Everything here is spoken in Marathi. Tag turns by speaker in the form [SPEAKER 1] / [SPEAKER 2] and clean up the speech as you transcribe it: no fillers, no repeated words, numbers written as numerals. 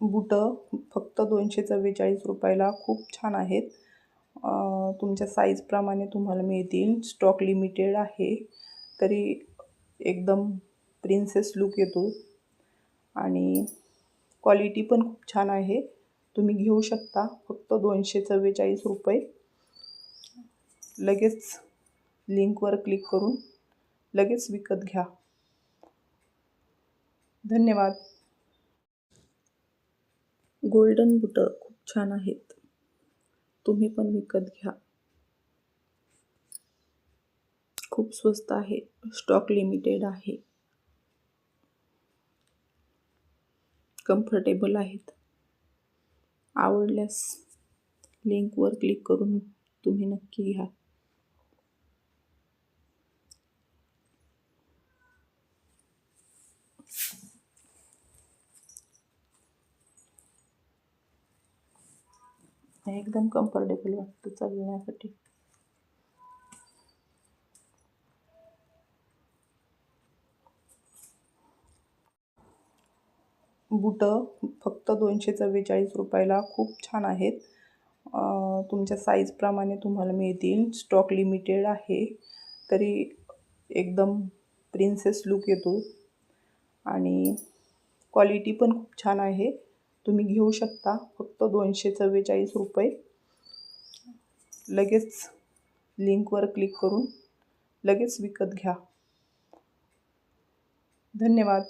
[SPEAKER 1] बुटं फक्त 244 रुपयाला खूप छान आहेत. तुमच्या साईजप्रमाणे तुम्हाला मिळतील. स्टॉक लिमिटेड आहे, तरी एकदम प्रिन्सेस लूक येतो आणि क्वालिटी पण खूप छान आहे. तुम्ही घेऊ शकता फक्त 244 रुपये. लगेच लिंकवर क्लिक करून लगेच विकत घ्या. धन्यवाद. गोल्डन बुटं खूप छान आहेत. तुम्ही पण विकत घ्या. खूप स्वस्त आहे. स्टॉक लिमिटेड आहे. कम्फर्टेबल आहेत. आवडल्यास लिंकवर क्लिक करून तुम्ही नक्की घ्या. एकदम कम्फर्टेबल वाटतं चालण्यासाठी. बुटं फक्त 244 रुपयाला खूप छान आहेत. तुमच्या साईजप्रमाणे तुम्हाला मिळतील. स्टॉक लिमिटेड आहे, तरी एकदम प्रिन्सेस लूक येतो आणि क्वालिटी पण खूप छान आहे. तुम्ही घेऊ शकता फक्त 244 रुपये. लगेच लिंकवर क्लिक करून लगेच विकत घ्या. धन्यवाद.